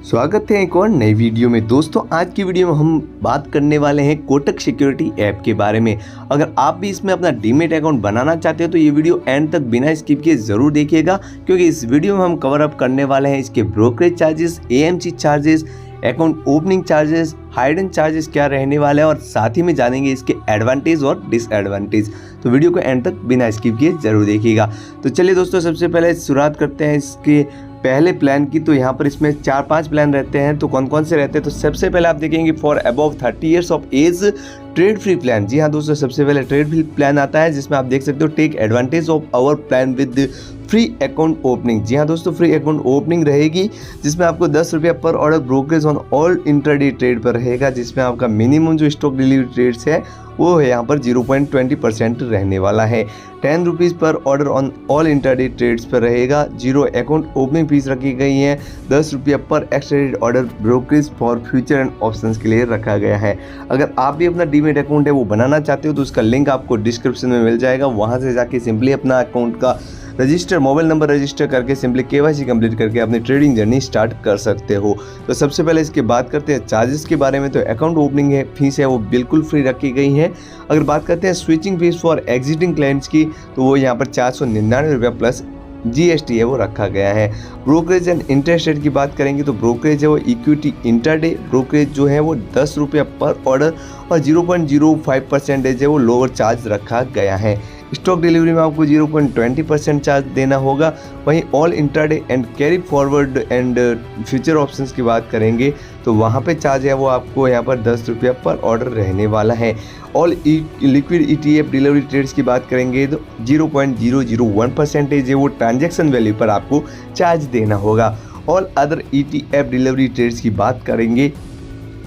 स्वागत है एक और नई वीडियो में। दोस्तों आज की वीडियो में हम बात करने वाले हैं कोटक सिक्योरिटी ऐप के बारे में। अगर आप भी इसमें अपना डीमैट अकाउंट बनाना चाहते हो तो ये वीडियो एंड तक बिना स्किप किए ज़रूर देखिएगा, क्योंकि इस वीडियो में हम कवर अप करने वाले हैं इसके brokerage charges, AMC charges, account opening charges, hidden charges क्या रहने वाले हैं और साथ ही में जानेंगे इसके एडवांटेज और डिसएडवांटेज। तो वीडियो को एंड तक बिना स्किप किए ज़रूर देखिएगा। तो चलिए दोस्तों, सबसे पहले शुरुआत करते हैं इसके पहले प्लान की। तो यहाँ पर इसमें 4-5 प्लान रहते हैं। तो कौन कौन से रहते हैं, तो सबसे पहले आप देखेंगे for above 30 years of age trade free plan. जी हाँ दोस्तों, सबसे पहले ट्रेड फ्री प्लान आता है, जिसमें आप देख सकते हो take advantage of our plan with free account opening. जी हाँ दोस्तों, फ्री अकाउंट ओपनिंग रहेगी, जिसमें आपको 10 रुपया पर order brokerage on all intraday trade पर रहेगा, जिसमें आपका मिनिमम जो स्टॉक डिलीवरी ट्रेड्स है वो है यहाँ पर 0.20% रहने वाला है। 10 रुपीज़ पर order on all intraday trades पर रहेगा। 0 अकाउंट ओपनिंग फीस रखी गई है। 10 रुपया पर extra order brokerage for future and options के लिए रखा गया है। अगर आप भी अपना डीमैट अकाउंट है वो बनाना चाहते हो तो उसका लिंक आपको डिस्क्रिप्शन में मिल जाएगा। वहाँ से जाके सिंपली अपना अकाउंट का रजिस्टर, मोबाइल नंबर रजिस्टर करके सिंपली केवाईसी कंप्लीट करके अपनी ट्रेडिंग जर्नी स्टार्ट कर सकते हो। तो सबसे पहले इसकी बात करते हैं चार्जेस के बारे में। तो अकाउंट ओपनिंग है फीस है वो बिल्कुल फ्री रखी गई है। अगर बात करते हैं switching fees for exiting clients की, तो वो यहाँ पर 499 रुपया प्लस जीएसटी है वो रखा गया है। ब्रोकरेज एंड इंटरेस्ट रेट की बात करेंगे तो ब्रोकरेज है वो इक्विटी इंटरडे ब्रोकरेज जो है वो 10 रुपया पर ऑर्डर और 0.05% है वो लोअर चार्ज रखा गया है। स्टॉक डिलीवरी में आपको 0.20% चार्ज देना होगा। वहीं all intraday and carry forward and future options की बात करेंगे तो वहाँ पे चार्ज है वो आपको यहाँ पर 10 रुपया पर ऑर्डर रहने वाला है। All liquid ETF delivery trades की बात करेंगे तो 0.001% है वो ट्रांजैक्शन वैल्यू पर आपको चार्ज देना होगा। All other ETF delivery trades की बात करेंगे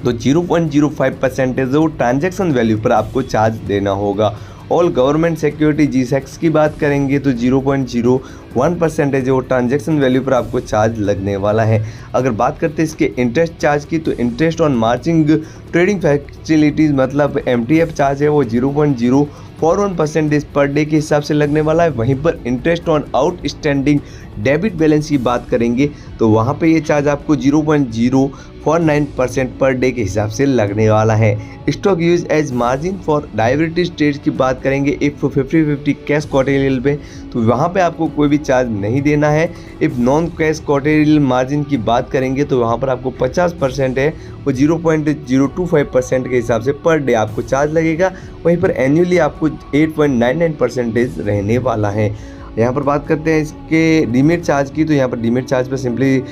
तो 0.05% है वो ट्रांजैक्शन वैल्यू पर आपको चार्ज देना होगा। ऑल गवर्नमेंट सिक्योरिटी GSEC की बात करेंगे तो 0.01% है जो ट्रांजैक्शन वैल्यू पर आपको चार्ज लगने वाला है। अगर बात करते हैं इसके इंटरेस्ट चार्ज की, तो interest on margin trading facilities मतलब MTF चार्ज है वो 0.041% पर डे के हिसाब से लगने वाला है। वहीं पर interest on outstanding debit balance की बात करेंगे तो वहाँ पे ये चार्ज आपको 0.049% पर डे के हिसाब से लगने वाला है। Stock use as margin for derivatives trades की बात करेंगे इफ़ 50-50 कैश क्वार्टरियल में, तो वहाँ पे आपको कोई भी चार्ज नहीं देना है। इफ़ नॉन कैश क्वार्टरियल मार्जिन की बात करेंगे तो वहाँ पर आपको 50% है वो 0.025% के हिसाब से पर डे आपको चार्ज लगेगा। वहीं पर एनुअली आपको 8.99% रहने वाला है। यहाँ पर बात करते हैं इसके डीमैट चार्ज की, तो यहाँ पर डीमैट चार्ज पर सिंपली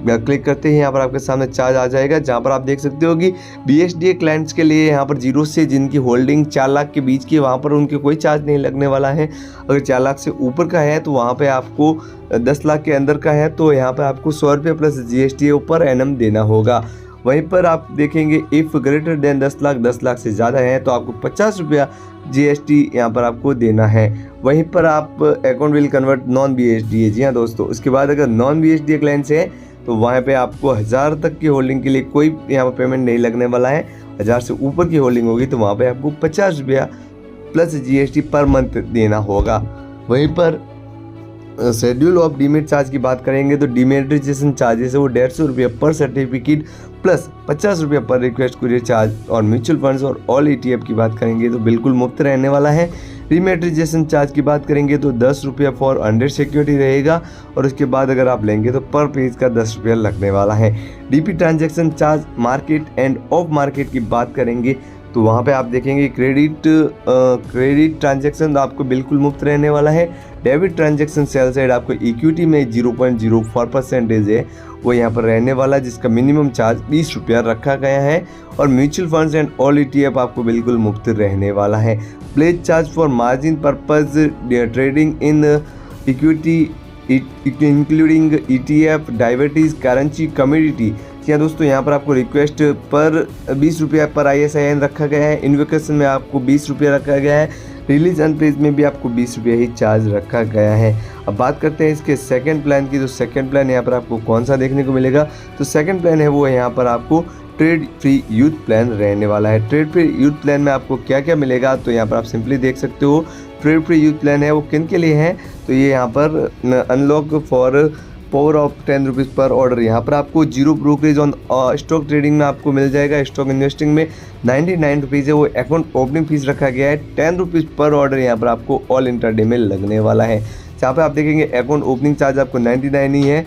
क्लिक करते हैं, यहाँ पर आपके सामने चार्ज आ जाएगा, जहाँ पर आप देख सकते हो कि BSDA क्लाइंट्स के लिए यहाँ पर 0 से जिनकी होल्डिंग 4 लाख के बीच की, वहाँ पर उनके कोई चार्ज नहीं लगने वाला है। अगर 4 लाख से ऊपर का है तो वहाँ पे आपको 10 लाख के अंदर का है तो यहाँ पर आपको 100 रुपये प्लस GST ऊपर एनम देना होगा। वहीं पर आप देखेंगे इफ़ ग्रेटर देन 10 लाख से ज़्यादा है तो आपको 50 रुपया GST यहाँ पर आपको देना है। वहीं पर आप account will convert non BSDA। जी हाँ दोस्तों, उसके बाद अगर नॉन BSDA क्लाइंट्स है तो वहाँ पे आपको 1000 तक की होल्डिंग के लिए कोई यहाँ पर पेमेंट नहीं लगने वाला है। 1000 से ऊपर की होल्डिंग होगी तो वहाँ पे आपको 50 रुपया प्लस GST पर मंथ देना होगा। वहीं पर शेड्यूल ऑफ डीमैट चार्ज की बात करेंगे तो डीमैट्रिजेशन चार्जेस है वो 150 रुपया पर सर्टिफिकेट प्लस 50 रुपया पर रिक्वेस्ट कुरियर चार्ज। और म्यूचुअल फंड्स और ऑल ETF की बात करेंगे तो बिल्कुल मुफ्त रहने वाला है। डीमैट्रिजेशन चार्ज की बात करेंगे तो 10 रुपया फॉर 100 सिक्योरिटी रहेगा और उसके बाद अगर आप लेंगे तो पर पेज का 10 रुपया लगने वाला है। DP transaction charge market end of market की बात करेंगे तो वहाँ पे आप देखेंगे क्रेडिट ट्रांजैक्शन आपको बिल्कुल मुफ्त रहने वाला है। डेबिट ट्रांजैक्शन सेल साइड आपको इक्विटी में 0.04% है वो यहाँ पर रहने वाला है, जिसका मिनिमम चार्ज 20 रुपया रखा गया है। और mutual funds and all ETF आपको बिल्कुल मुफ्त रहने वाला है। Pledge charge for margin purpose trading in equity including ETF derivatives currency commodity. या दोस्तों, यहाँ पर आपको रिक्वेस्ट पर 20 रुपया पर ISIN रखा गया है। इन्वेकेशन में आपको 20 रुपया रखा गया है। रिलीज एंड प्लेज में भी आपको 20 रुपया ही चार्ज रखा गया है। अब बात करते हैं इसके सेकंड प्लान की, तो सेकंड प्लान यहाँ पर आपको कौन सा देखने को मिलेगा, तो सेकंड प्लान है वो यहाँ पर आपको ट्रेड फ्री यूथ प्लान रहने वाला है। ट्रेड फ्री यूथ प्लान में आपको क्या क्या मिलेगा, तो यहाँ पर आप सिंपली देख सकते हो ट्रेड फ्री यूथ प्लान है वो किन के लिए है, तो ये यहाँ पर unlock for power of 10 rupees पर ऑर्डर। यहाँ पर आपको zero brokerage on stock trading में आपको मिल जाएगा। स्टॉक इन्वेस्टिंग में 99 रुपीज़ है वो अकाउंट ओपनिंग फीस रखा गया है। 10 रुपीज़ पर ऑर्डर यहाँ पर आपको ऑल इंटरडे में लगने वाला है। जहाँ पर आप देखेंगे अकाउंट ओपनिंग चार्ज आपको 99 ही है।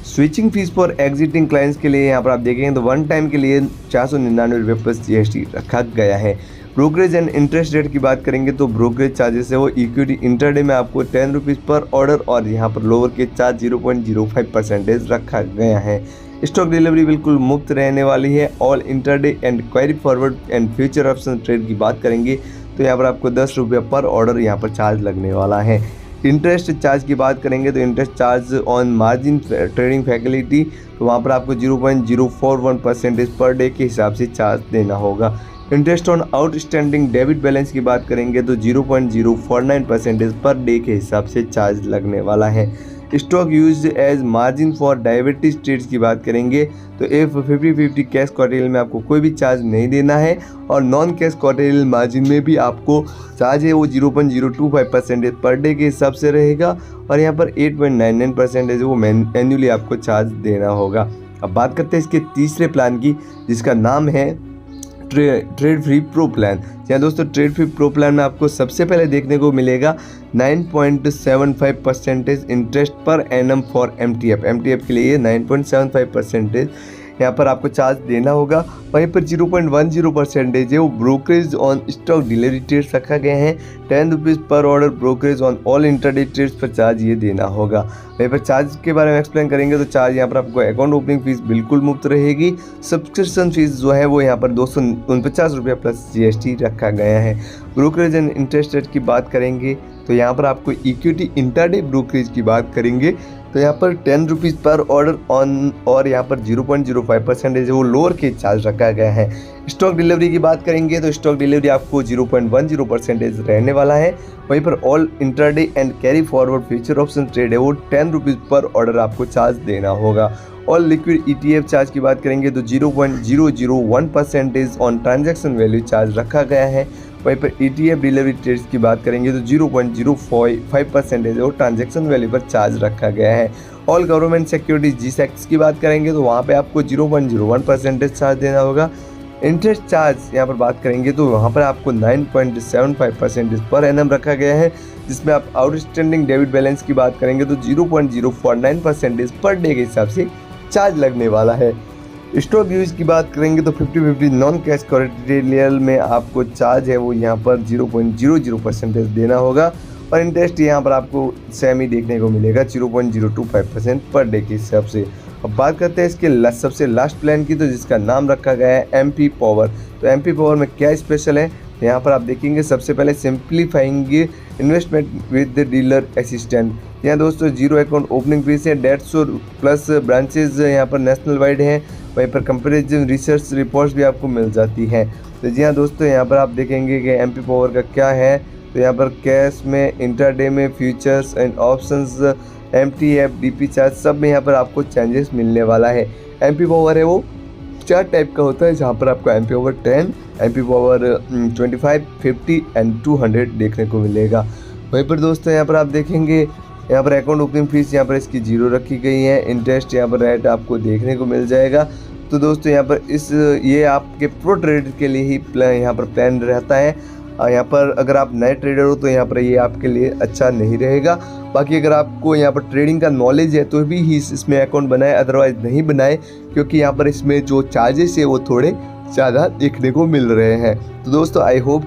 Switching fees for exiting clients के लिए यहाँ पर आप देखेंगे तो वन टाइम के लिए 499 रुपये प्लस GST रखा गया है। ब्रोकरेज एंड इंटरेस्ट रेट की बात करेंगे तो ब्रोकरेज चार्जेस है वो इक्विटी इंटरडे में आपको 10 रुपीज़ पर ऑर्डर और यहाँ पर लोअर के चार्ज 0.05% रखा गया है। स्टॉक डिलीवरी बिल्कुल मुफ्त रहने वाली है। All intraday and query forward and future option trade की बात करेंगे तो यहाँ पर आपको 10 रुपये पर ऑर्डर यहाँ पर चार्ज लगने वाला है। इंटरेस्ट चार्ज की बात करेंगे तो interest charge on margin trading facility तो वहाँ पर आपको 0.041% पर डे के हिसाब से चार्ज देना होगा। Interest on outstanding debit balance की बात करेंगे तो 0.049% पर डे के हिसाब से चार्ज लगने वाला है। Stock use as margin for diabetes trades की बात करेंगे तो F50-50 कैश क्वार्टेल में आपको कोई भी चार्ज नहीं देना है और नॉन कैश क्वार्टेल मार्जिन में भी आपको चार्ज है वो 0.025% पर डे के हिसाब से रहेगा और यहाँ पर 8.99% वो एनुअली आपको चार्ज देना होगा। अब बात करते हैं इसके तीसरे प्लान की जिसका नाम है ट्रेड फ्री प्रो प्लान। यहाँ दोस्तों ट्रेड फ्री प्रो प्लान में आपको सबसे पहले देखने को मिलेगा 9.75% interest per annum for MTF के लिए 9.75% यहाँ पर आपको चार्ज देना होगा। वहीं पर 0.10% है वो brokerage on stock delivery trades रखा गया है। 10 रुपीज़ पर order brokerage on all intraday trades पर चार्ज ये देना होगा। वहीं पर चार्ज के बारे में एक्सप्लेन करेंगे तो चार्ज यहाँ पर आपको अकाउंट ओपनिंग फीस बिल्कुल मुफ्त रहेगी। सब्सक्रिप्शन फीस जो है वो यहाँ पर 249 रुपये प्लस GST रखा गया है। ब्रोकरेज एंड इंटरेस्ट रेट की बात करेंगे तो यहाँ पर आपको इक्विटी इंटरडे ब्रोकरेज की बात करेंगे तो यहाँ पर 10 रुपीज़ पर ऑर्डर ऑन और यहाँ पर 0.05% वो लोअर के चार्ज रखा गया है। स्टॉक डिलीवरी की बात करेंगे तो स्टॉक डिलीवरी आपको 0.10% रहने वाला है। वहीं पर all intraday and carry forward future option trade है वो 10 रुपीज़ पर ऑर्डर आपको चार्ज देना होगा। ऑल लिक्विड ETF चार्ज की बात करेंगे तो 0.001% ऑन ट्रांजैक्शन वैल्यू चार्ज रखा गया है। वहीं पर ETF डिलीवरी ट्रेड्स की बात करेंगे तो 0.05% वो ट्रांजैक्शन वैल्यू पर चार्ज रखा गया है। ऑल गवर्नमेंट सिक्योरिटीज GSECs की बात करेंगे तो वहाँ पे आपको 0.01% चार्ज देना होगा। इंटरेस्ट चार्ज यहाँ पर बात करेंगे तो वहाँ पर आपको 9.75% पर एनम रखा गया है। जिसमें आप आउटस्टैंडिंग डेबिट बैलेंस की बात करेंगे तो 0.049% पर डे के हिसाब से चार्ज लगने वाला है। स्टॉक यूज की बात करेंगे तो 50-50 नॉन कैश क्वार्टेरियल में आपको चार्ज है वो यहाँ पर 0.00% देना होगा और इंटरेस्ट यहाँ पर आपको सेम ही देखने को मिलेगा 0.025% पर डे के हिसाब से। अब बात करते हैं इसके सबसे लास्ट प्लान की तो जिसका नाम रखा गया है MP पावर। तो MP पावर में क्या स्पेशल है यहाँ पर आप देखेंगे सबसे पहले simplifying investment with the dealer assistant. यहाँ दोस्तों जीरो अकाउंट ओपनिंग फीस है। 150 प्लस ब्रांचेज यहाँ पर नेशनल वाइड हैं। वहीं पर कंपेरिजन रिसर्च रिपोर्ट्स भी आपको मिल जाती हैं। तो जी हाँ दोस्तों यहाँ पर आप देखेंगे कि MP पावर का क्या है तो यहाँ पर कैश में इंटरडे में futures and options MTF DP charge सब में यहाँ पर आपको चेंजेस मिलने वाला है। MP पावर है वो 4 टाइप का होता है जहाँ पर आपको MP power 10, MP power 25, 50 and 200 देखने को मिलेगा। वहीं पर दोस्तों यहाँ पर आप देखेंगे यहाँ पर अकाउंट ओपनिंग फीस यहाँ पर इसकी 0 रखी गई है। इंटरेस्ट यहाँ पर रेट आपको देखने को मिल जाएगा। तो दोस्तों यहाँ पर ये आपके प्रो ट्रेडर के लिए ही यहाँ पर प्लान रहता है। यहाँ पर अगर आप नए ट्रेडर हो तो यहाँ पर ये आपके लिए अच्छा नहीं रहेगा। बाकी अगर आपको यहाँ पर ट्रेडिंग का नॉलेज है तो भी ही इसमें अकाउंट बनाए, अदरवाइज नहीं बनाए क्योंकि यहाँ पर इसमें जो चार्जेस है वो थोड़े ज़्यादा देखने को मिल रहे हैं। तो दोस्तों आई होप